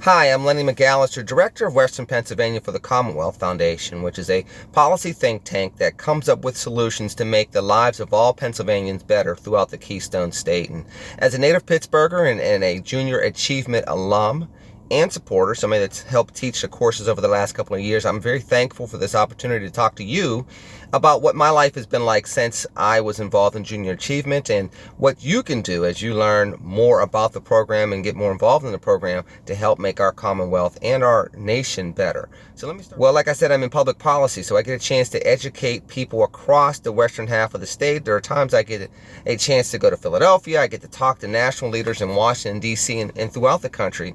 Hi, I'm Lenny McAllister, Director of Western Pennsylvania for the Commonwealth Foundation, which is a policy think tank that comes up with solutions to make the lives of all Pennsylvanians better throughout the Keystone State. And as a native Pittsburgher and a junior achievement alum and supporter, somebody that's helped teach the courses over the last couple of years, I'm very thankful for this opportunity to talk to you about what my life has been like since I was involved in junior achievement and what you can do as you learn more about the program and get more involved in the program to help make our Commonwealth and our nation better. So let me start. Well, like I said, I'm in public policy, so I get a chance to educate people across the western half of the state. There are times I get a chance to go to Philadelphia. I get to talk to national leaders in Washington, D.C. and throughout the country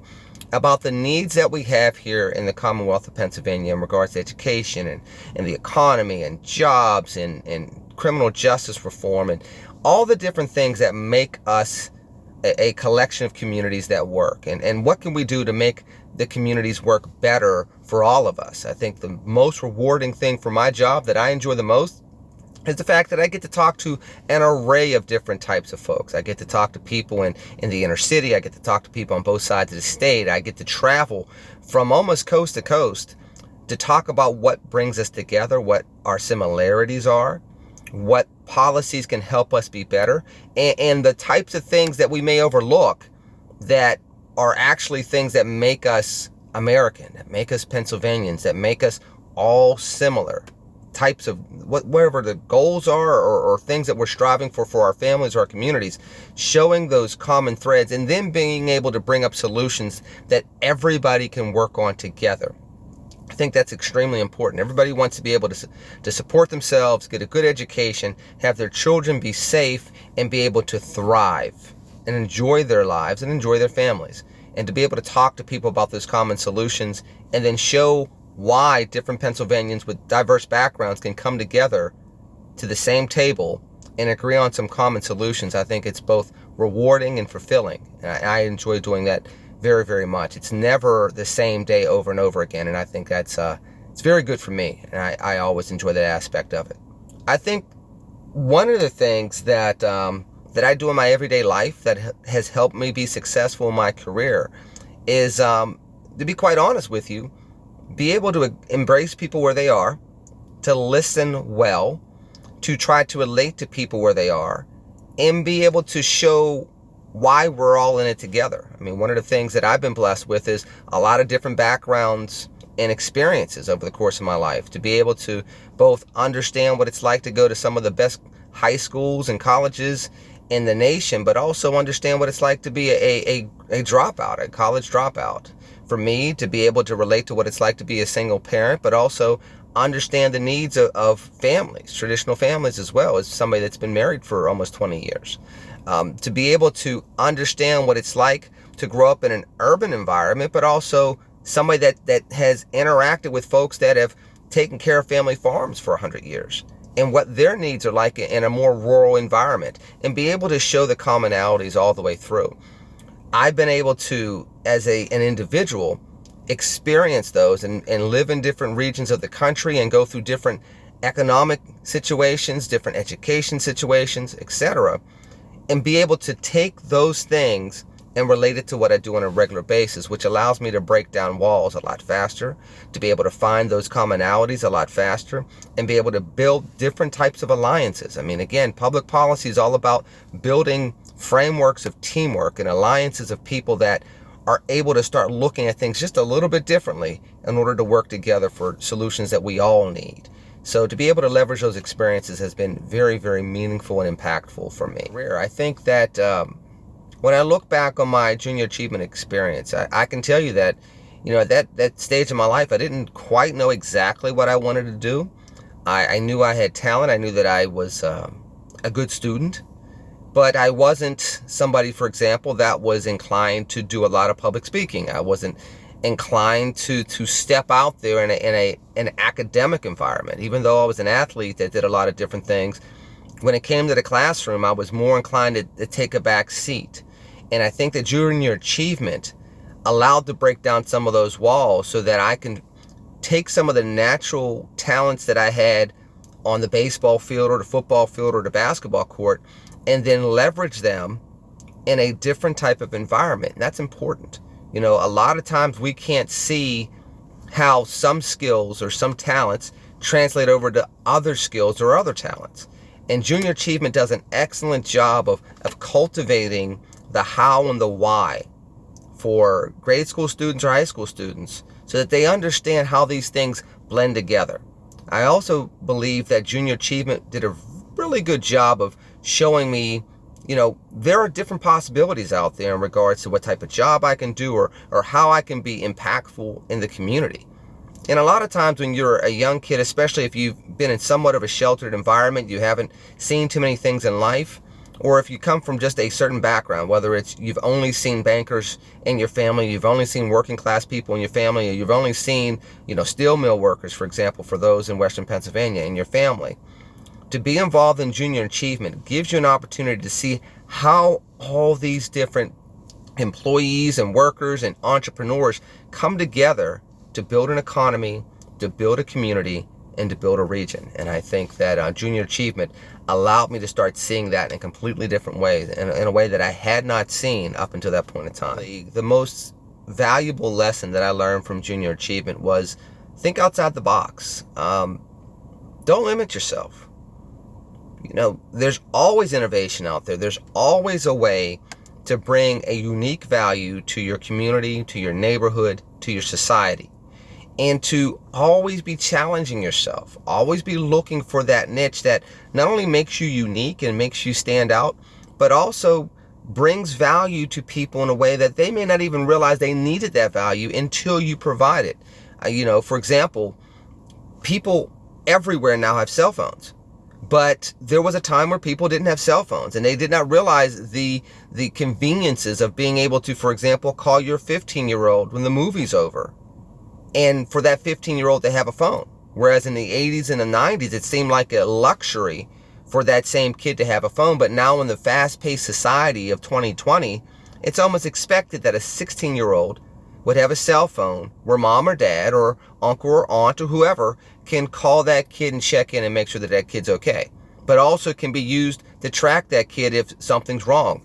about the needs that we have here in the Commonwealth of Pennsylvania in regards to education and the economy and jobs and criminal justice reform and all the different things that make us a collection of communities that work. And what can we do to make the communities work better for all of us? I think the most rewarding thing for my job that I enjoy the most is the fact that I get to talk to an array of different types of folks. I get to talk to people in the inner city. I get to talk to people on both sides of the state. I get to travel from almost coast to coast to talk about what brings us together, what our similarities are, what policies can help us be better, and the types of things that we may overlook that are actually things that make us American, that make us Pennsylvanians, that make us all similar. Types of whatever the goals are or things that we're striving for our families or our communities, showing those common threads and then being able to bring up solutions that everybody can work on together. I think that's extremely important. Everybody wants to be able to support themselves, get a good education, have their children be safe, and be able to thrive and enjoy their lives and enjoy their families. And to be able to talk to people about those common solutions and then show why different Pennsylvanians with diverse backgrounds can come together to the same table and agree on some common solutions. I think it's both rewarding and fulfilling. And I enjoy doing that very, very much. It's never the same day over and over again. And I think that's it's very good for me. And I always enjoy that aspect of it. I think one of the things that I do in my everyday life that has helped me be successful in my career is, to be quite honest with you, be able to embrace people where they are, to listen well, to try to relate to people where they are, and be able to show why we're all in it together. I mean, one of the things that I've been blessed with is a lot of different backgrounds and experiences over the course of my life, to be able to both understand what it's like to go to some of the best high schools and colleges in the nation, but also understand what it's like to be a dropout, a college dropout. For me, to be able to relate to what it's like to be a single parent, but also understand the needs of families, traditional families, as well as somebody that's been married for almost 20 years. To be able to understand what it's like to grow up in an urban environment, but also somebody that has interacted with folks that have taken care of family farms for 100 years and what their needs are like in a more rural environment, and be able to show the commonalities all the way through. I've been able to, as an individual, experience those and live in different regions of the country and go through different economic situations, different education situations, etc., and be able to take those things and relate it to what I do on a regular basis, which allows me to break down walls a lot faster, to be able to find those commonalities a lot faster, and be able to build different types of alliances. I mean, again, public policy is all about building frameworks of teamwork and alliances of people that are able to start looking at things just a little bit differently in order to work together for solutions that we all need. So to be able to leverage those experiences has been very, very meaningful and impactful for me. I think that when I look back on my junior achievement experience, I can tell you that, at that stage of my life, I didn't quite know exactly what I wanted to do. I knew I had talent. I knew that I was a good student. But I wasn't somebody, for example, that was inclined to do a lot of public speaking. I wasn't inclined to step out there in an academic environment. Even though I was an athlete that did a lot of different things, when it came to the classroom, I was more inclined to take a back seat. And I think that junior achievement allowed to break down some of those walls so that I can take some of the natural talents that I had on the baseball field or the football field or the basketball court and then leverage them in a different type of environment. And that's important. You know, a lot of times we can't see how some skills or some talents translate over to other skills or other talents. And junior achievement does an excellent job of cultivating the how and the why for grade school students or high school students so that they understand how these things blend together. I also believe that junior achievement did a really good job of showing me, you know, there are different possibilities out there in regards to what type of job I can do or how I can be impactful in the community. And a lot of times when you're a young kid, especially if you've been in somewhat of a sheltered environment, you haven't seen too many things in life, or if you come from just a certain background, whether it's you've only seen bankers in your family, you've only seen working class people in your family, or you've only seen, you know, steel mill workers, for example, for those in Western Pennsylvania in your family. To be involved in junior achievement gives you an opportunity to see how all these different employees and workers and entrepreneurs come together to build an economy, to build a community, and to build a region. And I think that junior achievement allowed me to start seeing that in a completely different way, in a way that I had not seen up until that point in time. The most valuable lesson that I learned from junior achievement was think outside the box. Don't limit yourself. You know, there's always innovation out there. There's always a way to bring a unique value to your community, to your neighborhood, to your society. And to always be challenging yourself, always be looking for that niche that not only makes you unique and makes you stand out, but also brings value to people in a way that they may not even realize they needed that value until you provide it. You know, for example, people everywhere now have cell phones. But there was a time where people didn't have cell phones and they did not realize the conveniences of being able to, for example, call your 15-year-old when the movie's over. And for that 15-year-old to have a phone. Whereas in the 80s and the 90s, it seemed like a luxury for that same kid to have a phone. But now in the fast-paced society of 2020, it's almost expected that a 16-year-old would have a cell phone where mom or dad or uncle or aunt or whoever can call that kid and check in and make sure that that kid's okay. But also can be used to track that kid if something's wrong.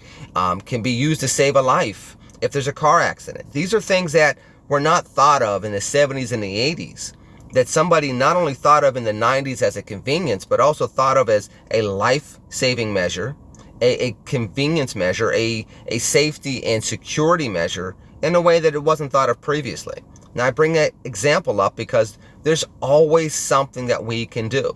Can be used to save a life if there's a car accident. These are things that were not thought of in the 70s and the 80s, that somebody not only thought of in the 90s as a convenience, but also thought of as a life-saving measure, a convenience measure, a safety and security measure in a way that it wasn't thought of previously. Now I bring that example up because there's always something that we can do.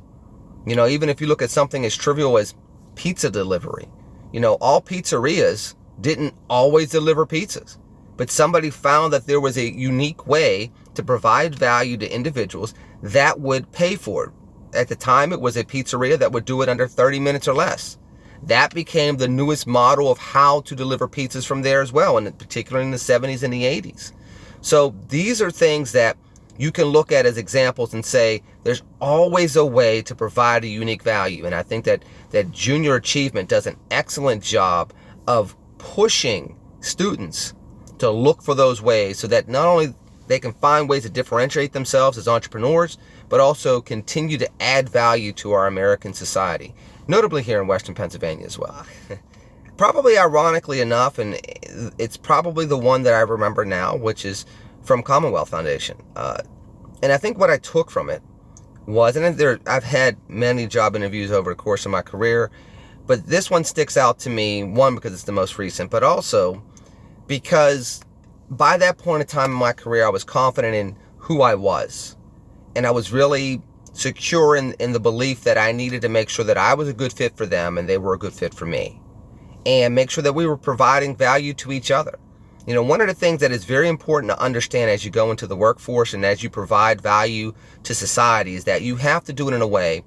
You know, even if you look at something as trivial as pizza delivery, you know, all pizzerias didn't always deliver pizzas. But somebody found that there was a unique way to provide value to individuals that would pay for it. At the time, it was a pizzeria that would do it under 30 minutes or less. That became the newest model of how to deliver pizzas from there as well, and particularly in the 70s and the 80s. So these are things that you can look at as examples and say, there's always a way to provide a unique value. And I think that junior achievement does an excellent job of pushing students to look for those ways so that not only they can find ways to differentiate themselves as entrepreneurs, but also continue to add value to our American society, notably here in Western Pennsylvania as well. Probably ironically enough, and it's probably the one that I remember now, which is from Commonwealth Foundation. And I think what I took from it was, and I've had many job interviews over the course of my career, but this one sticks out to me, one, because it's the most recent, but also because by that point in time in my career, I was confident in who I was. And I was really secure in the belief that I needed to make sure that I was a good fit for them and they were a good fit for me. And make sure that we were providing value to each other. You know, one of the things that is very important to understand as you go into the workforce and as you provide value to society is that you have to do it in a way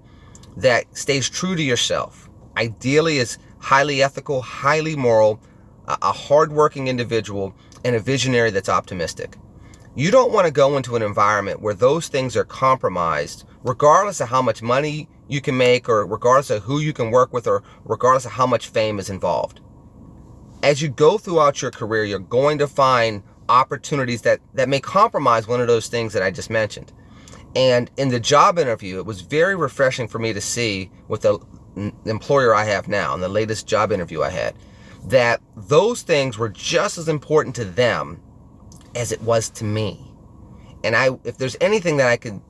that stays true to yourself. Ideally is highly ethical, highly moral, a hardworking individual, and a visionary that's optimistic. You don't want to go into an environment where those things are compromised, regardless of how much money you can make, or regardless of who you can work with, or regardless of how much fame is involved. As you go throughout your career, you're going to find opportunities that may compromise one of those things that I just mentioned. And in the job interview, it was very refreshing for me to see with the employer I have now, in the latest job interview I had, that those things were just as important to them as it was to me. And if there's anything that I could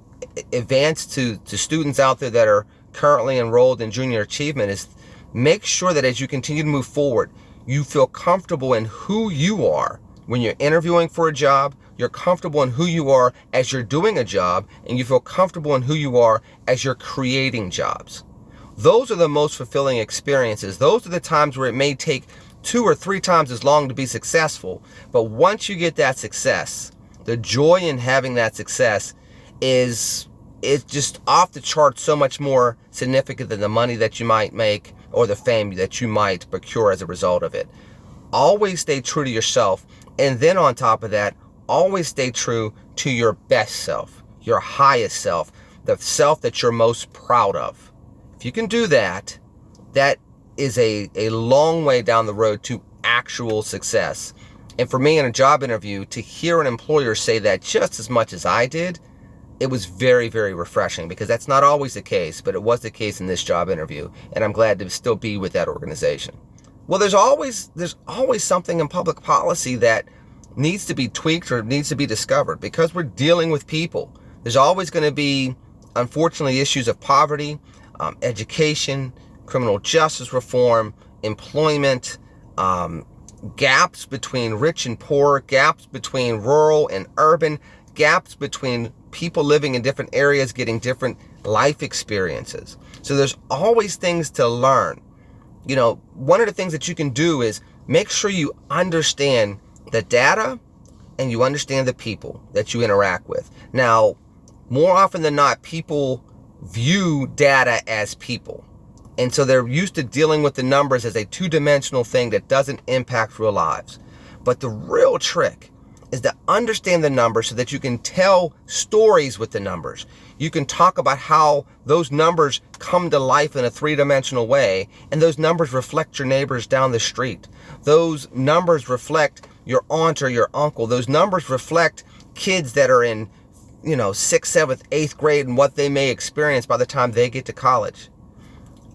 advance to students out there that are currently enrolled in junior achievement, is make sure that as you continue to move forward, you feel comfortable in who you are when you're interviewing for a job, you're comfortable in who you are as you're doing a job, and you feel comfortable in who you are as you're creating jobs. Those are the most fulfilling experiences. Those are the times where it may take 2 or 3 times as long to be successful. But once you get that success, the joy in having that success is just off the charts, so much more significant than the money that you might make or the fame that you might procure as a result of it. Always stay true to yourself. And then on top of that, always stay true to your best self, your highest self, the self that you're most proud of. If you can do that, that is a long way down the road to actual success. And for me in a job interview, to hear an employer say that just as much as I did, it was very, very refreshing, because that's not always the case, but it was the case in this job interview. And I'm glad to still be with that organization. Well, there's always something in public policy that needs to be tweaked or needs to be discovered, because we're dealing with people. There's always going to be, unfortunately, issues of poverty, education, criminal justice reform, employment, gaps between rich and poor, gaps between rural and urban, gaps between people living in different areas getting different life experiences. So there's always things to learn. You know, one of the things that you can do is make sure you understand the data and you understand the people that you interact with. Now, more often than not, people view data as people. And so they're used to dealing with the numbers as a two-dimensional thing that doesn't impact real lives. But the real trick is to understand the numbers so that you can tell stories with the numbers. You can talk about how those numbers come to life in a three-dimensional way, and those numbers reflect your neighbors down the street. Those numbers reflect your aunt or your uncle. Those numbers reflect kids that are in, 6th, 7th, 8th grade and what they may experience by the time they get to college.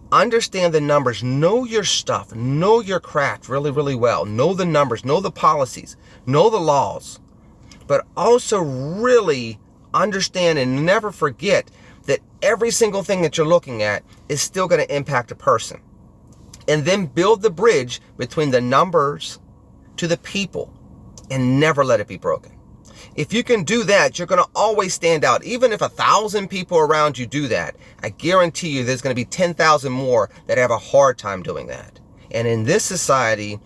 Understand the numbers, know your stuff, know your craft really, really well. Know the numbers, know the policies, know the laws, but also really understand and never forget that every single thing that you're looking at is still going to impact a person. And then build the bridge between the numbers to the people and never let it be broken. If you can do that, you're going to always stand out. Even if 1,000 people around you do that, I guarantee you there's going to be 10,000 more that have a hard time doing that. And in this society,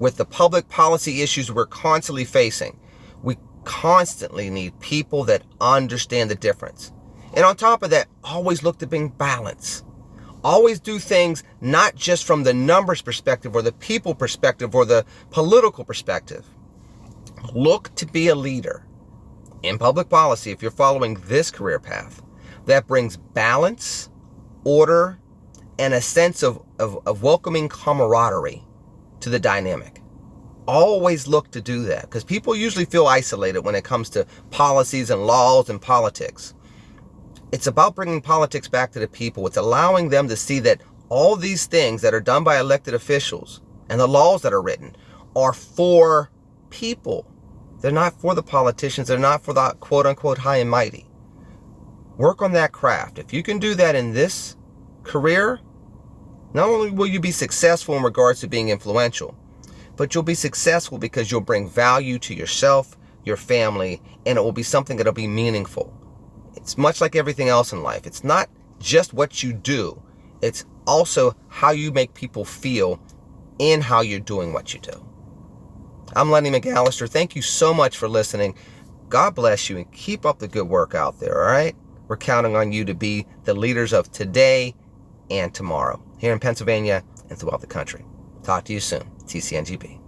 with the public policy issues we're constantly facing, we constantly need people that understand the difference. And on top of that, always look to bring balance. Always do things not just from the numbers perspective or the people perspective or the political perspective. Look to be a leader in public policy, if you're following this career path, that brings balance, order, and a sense of welcoming camaraderie to the dynamic. Always look to do that, because people usually feel isolated when it comes to policies and laws and politics. It's about bringing politics back to the people. It's allowing them to see that all these things that are done by elected officials and the laws that are written are for people. They're not for the politicians. They're not for the quote-unquote high and mighty. Work on that craft. If you can do that in this career, not only will you be successful in regards to being influential, but you'll be successful because you'll bring value to yourself, your family, and it will be something that'll be meaningful. It's much like everything else in life. It's not just what you do. It's also how you make people feel in how you're doing what you do. I'm Lenny McAllister. Thank you so much for listening. God bless you and keep up the good work out there, all right? We're counting on you to be the leaders of today and tomorrow here in Pennsylvania and throughout the country. Talk to you soon. TCNGB.